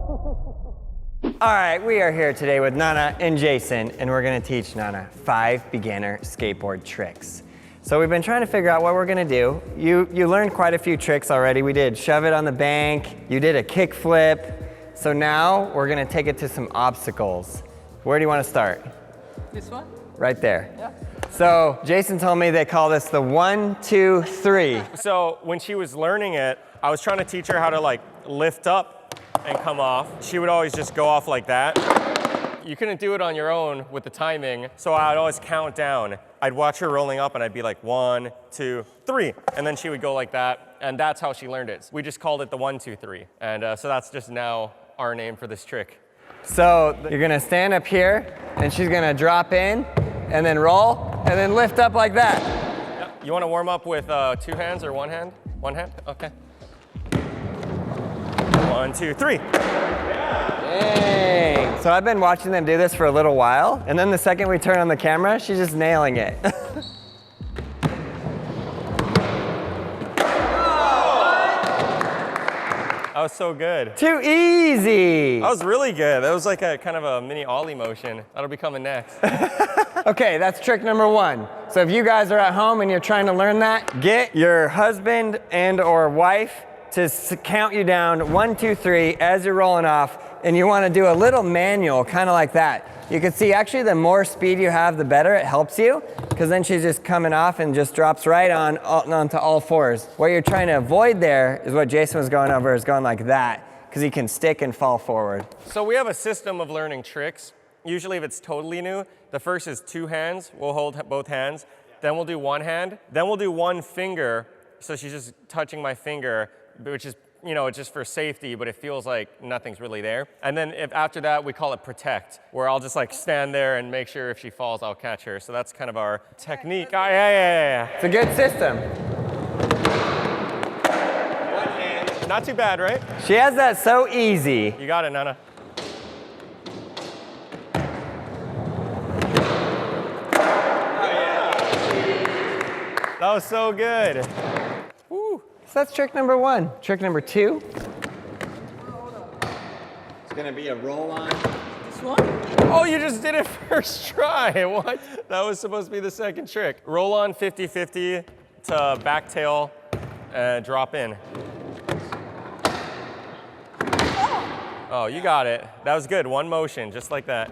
All right, we are here today with Nana and Jason, and we're gonna teach Nana 5 beginner skateboard tricks. So we've been trying to figure out what we're gonna do. You learned quite a few tricks already. We did shove it on the bank, you did a kick flip. So now we're gonna take it to some obstacles. Where do you wanna start? This one? Right there. Yeah. So Jason told me they call this the 1, 2, 3. So when she was learning it, I was trying to teach her how to like lift up and come off. She would always just go off like that. You couldn't do it on your own with the timing, so I'd always count down. I'd watch her rolling up and I'd be like 1, 2, 3, and then she would go like that, and that's how she learned it. We just called it the 1, 2, 3, and so that's just now our name for this trick. So you're gonna stand up here, and she's gonna drop in, and then roll, and then lift up like that. Yeah. You want to warm up with 2 hands or 1 hand? 1 hand? Okay. 1, 2, 3. Dang. So I've been watching them do this for a little while, and then the second we turn on the camera, she's just nailing it. That was so good. Too easy. That was really good. That was like a kind of a mini ollie motion. That'll be coming next. Okay, that's trick number 1. So if you guys are at home and you're trying to learn that, get your husband and or wife to count you down 1, 2, 3 as you're rolling off, and you want to do a little manual, kind of like that. You can see actually the more speed you have, the better it helps you, because then she's just coming off and just drops right onto all 4s. What you're trying to avoid there is what Jason was going over, is going like that, because he can stick and fall forward. So we have a system of learning tricks. Usually if it's totally new, the first is 2 hands. We'll hold both hands. Then we'll do 1 hand. Then we'll do 1 finger. So she's just touching my finger, which is, you know, it's just for safety, but it feels like nothing's really there. And then if after that, we call it protect, where I'll just like stand there and make sure if she falls, I'll catch her. So that's kind of our technique. Oh, yeah. It's a good system. 1 hand. Not too bad, right? She has that so easy. You got it, Nana. That was so good. Woo. So that's trick number 1. Trick number 2. It's gonna be a roll on. This one? Oh, you just did it first try. What? That was supposed to be the second trick. Roll on 50-50 to backtail and drop in. Oh, you got it. That was good. 1 motion, just like that.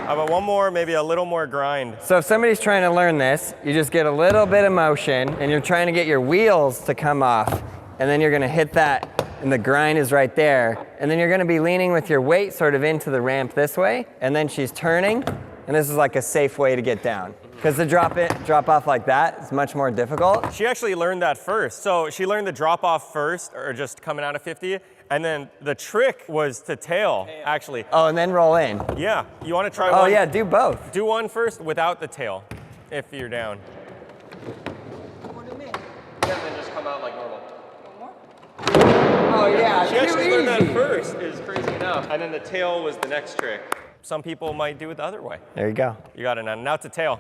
How about 1 more, maybe a little more grind? So if somebody's trying to learn this, you just get a little bit of motion, and you're trying to get your wheels to come off, and then you're gonna hit that, and the grind is right there. And then you're gonna be leaning with your weight sort of into the ramp this way, and then she's turning, and this is like a safe way to get down. Because to drop off like that is much more difficult. She actually learned that first. So she learned the drop off first, or just coming out of 50, and then the trick was to tail, actually. Oh, and then roll in. Yeah, you want to try Oh one? yeah, do both. Do 1 first without the tail, if you're down. What do you mean? Yeah, and then just come out like normal. Oh yeah, She actually learned that first, is crazy enough. And then the tail was the next trick. Some people might do it the other way. There you go. You got it now. Now to tail.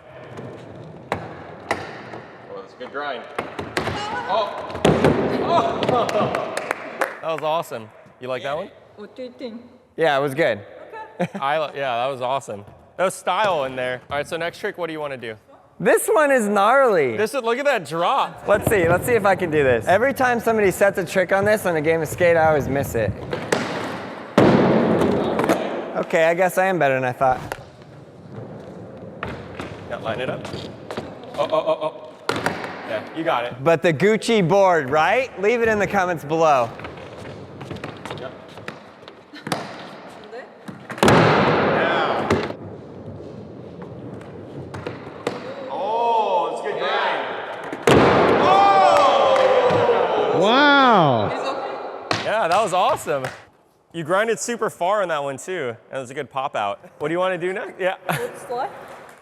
Oh, that's a good grind. Oh. That was awesome. You like that one? What do you think? Yeah, it was good. Yeah, that was awesome. That was style in there. All right, so next trick, what do you want to do? This one is gnarly. Look at that drop. Let's see if I can do this. Every time somebody sets a trick on this on a game of skate, I always miss it. Okay, I guess I am better than I thought. Yeah, line it up. Oh. Yeah, you got it. But the Gucci board, right? Leave it in the comments below. Yep. Yeah. Oh, it's a good grind. Oh! Wow. It's okay? Yeah, that was awesome. You grinded super far on that one too. That was a good pop out. What do you want to do next? Yeah. Board slide?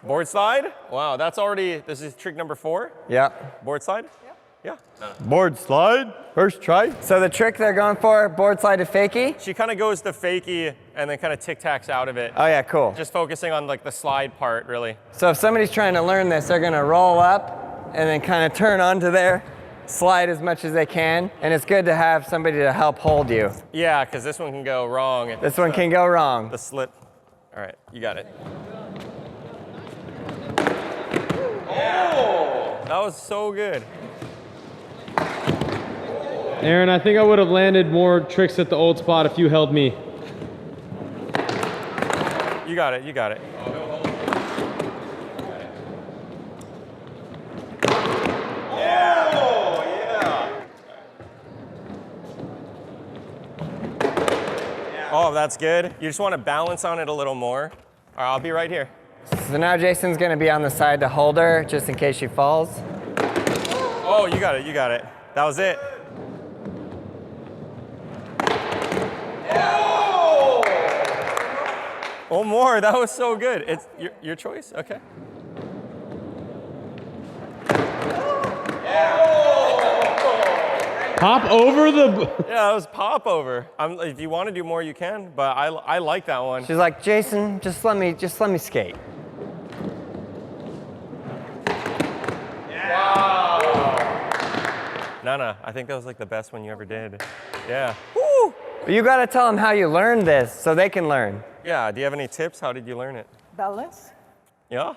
Board slide? Wow, that's already, this is trick number 4? Yeah. Board slide? Yeah. Board slide, first try. So the trick they're going for, board slide to fakie? She kind of goes to fakie and then kind of tic-tacs out of it. Oh yeah, cool. Just focusing on like the slide part, really. So if somebody's trying to learn this, they're gonna roll up and then kind of turn onto there slide as much as they can, and it's good to have somebody to help hold you. Yeah, because this one can go wrong. This one can go wrong. The slip. All right, you got it. Oh, that was so good. Aaron, I think I would have landed more tricks at the old spot if you held me. You got it, you got it. Oh, that's good. You just want to balance on it a little more. All right, I'll be right here. So now Jason's gonna be on the side to hold her, just in case she falls. Oh, you got it, you got it. That was it. Oh, more, that was so good. It's your choice, okay. Pop over the... Yeah, that was pop over. If you want to do more, you can, but I like that one. She's like, Jason, just let me skate. Nana, I think that was like the best one you ever did. Yeah. Woo! But you gotta tell them how you learned this so they can learn. Yeah, do you have any tips? How did you learn it? Balance. Yeah?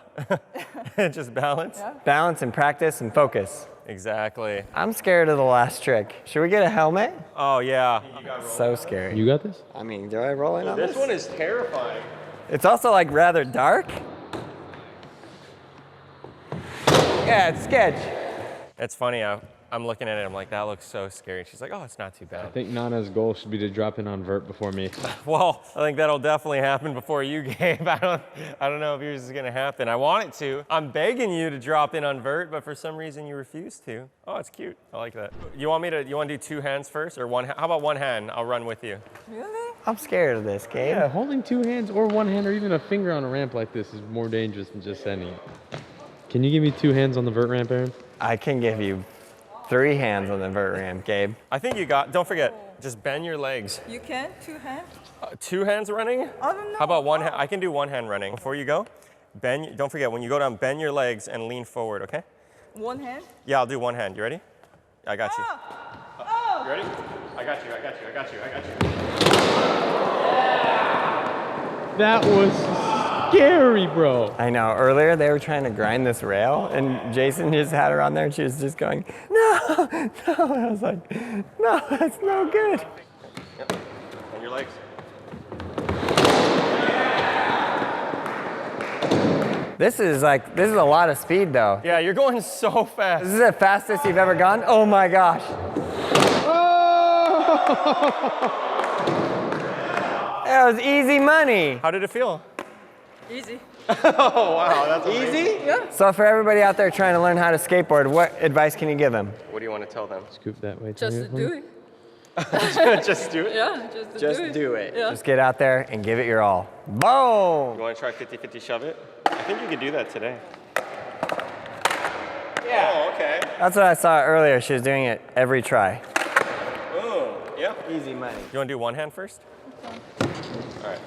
Just balance? Yeah. Balance and practice and focus. Exactly. I'm scared of the last trick. Should we get a helmet? Oh, yeah. So scary. You got this? I mean, do I roll in on this? This one is terrifying. It's also like rather dark. Yeah, it's sketch. It's funny, I'm looking at it, I'm like, that looks so scary. She's like, oh, it's not too I bad. think Nana's goal should be to drop in on vert before me. Well, I think that'll definitely happen before you, Gabe. I don't know if yours is gonna happen. I want it to. I'm begging you to drop in on vert, but for some reason you refuse to. Oh, it's cute. I like that. You want to do 2 hands first, or one? How about 1 hand? I'll run with you. Really? I'm scared of this, Gabe. Yeah, holding 2 hands or 1 hand or even a finger on a ramp like this is more dangerous than just sending it. Can you give me 2 hands on the vert ramp, Aaron? I can give you 3 hands on the vert ramp, Gabe. I think you got, don't forget, just bend your legs. You can? 2 hands? 2 hands running? I don't know. How about 1 hand? I can do 1 hand running. Before you go, don't forget, when you go down, bend your legs and lean forward, okay? 1 hand? Yeah, I'll do 1 hand. You ready? I got you. Oh! You ready? I got you, I got you, I got you, I got you. That was scary, bro. I know, earlier they were trying to grind this rail and Jason just had her on there and she was just going, no, no. And I was like, no, that's no good. Yep. And your legs. This is a lot of speed though. Yeah, you're going so fast. This is the fastest you've ever gone? Oh my gosh. That was easy money. How did it feel? Easy. Oh, wow, that's amazing. Yeah. So for everybody out there trying to learn how to skateboard, what advice can you give them? What do you want to tell them? Scoop that way. Just to do it. Just do it? Yeah, just to do it. Yeah. Just get out there and give it your all. Boom! You want to try 50-50 shove it? I think you could do that today. Yeah. Oh, okay. That's what I saw earlier. She was doing it every try. Boom. Yep. Easy money. You want to do 1 hand first? All right.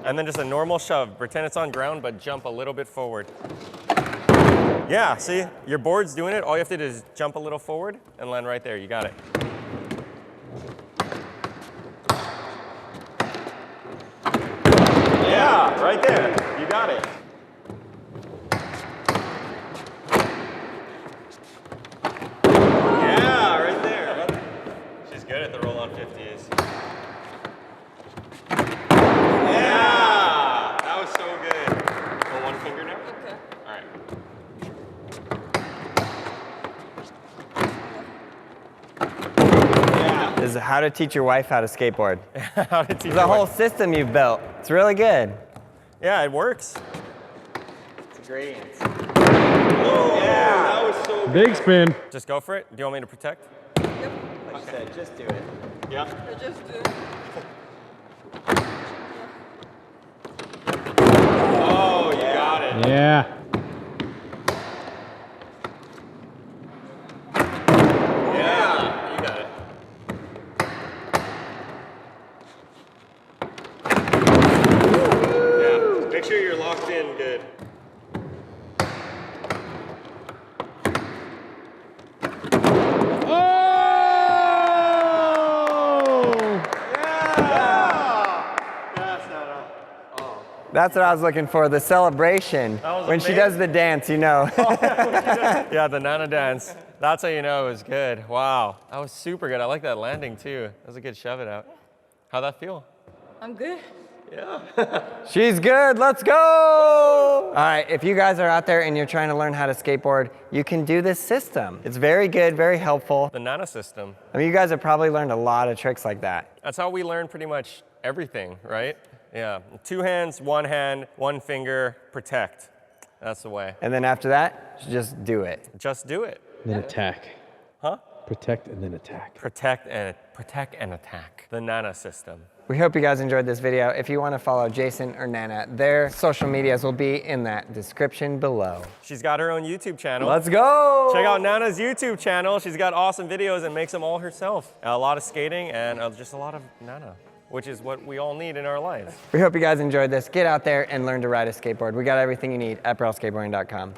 And then just a normal shove. Pretend it's on ground, but jump a little bit forward. Yeah, see? Your board's doing it. All you have to do is jump a little forward and land right there. You got it. Yeah, right there. You got it. Yeah, right there. She's good at the roll-on 50s. Yeah, that was so good. Go 1 finger now? Okay. All right. Yeah. This is how to teach your wife how to skateboard. How to teach The your whole wife. system you've built. It's really good. Yeah, it works. It's a great answer. Oh, yeah, that was so good. Big spin. Just go for it. Do you want me to protect? Yep. Like you said, just do it. Yeah. I just do it. Oh, you got it. Yeah. Yeah, you got it. Yeah, make sure you're locked in good. That's what I was looking for, the celebration. was When she amazing. does the dance, you know. Yeah, the Nana dance. That's how you know it was good. Wow, that was super good. I like that landing too. That was a good shove it out. How'd that feel? I'm good. She's good, let's go! All right, if you guys are out there and you're trying to learn how to skateboard, you can do this system. It's very good, very helpful. The Nana system. I mean, you guys have probably learned a lot of tricks like that. That's how we learn pretty much everything, right? Yeah, 2 hands, 1 hand, 1 finger, protect. That's the way. And then after that, just do it. Just do it. Then attack. Huh? Protect and then attack. Protect and attack. The Nana system. We hope you guys enjoyed this video. If you want to follow Jason or Nana, their social medias will be in that description below. She's got her own YouTube channel. Let's go! Check out Nana's YouTube channel. She's got awesome videos and makes them all herself. A lot of skating and just a lot of Nana, which is what we all need in our lives. We hope you guys enjoyed this. Get out there and learn to ride a skateboard. We got everything you need at BrailleSkateboarding.com.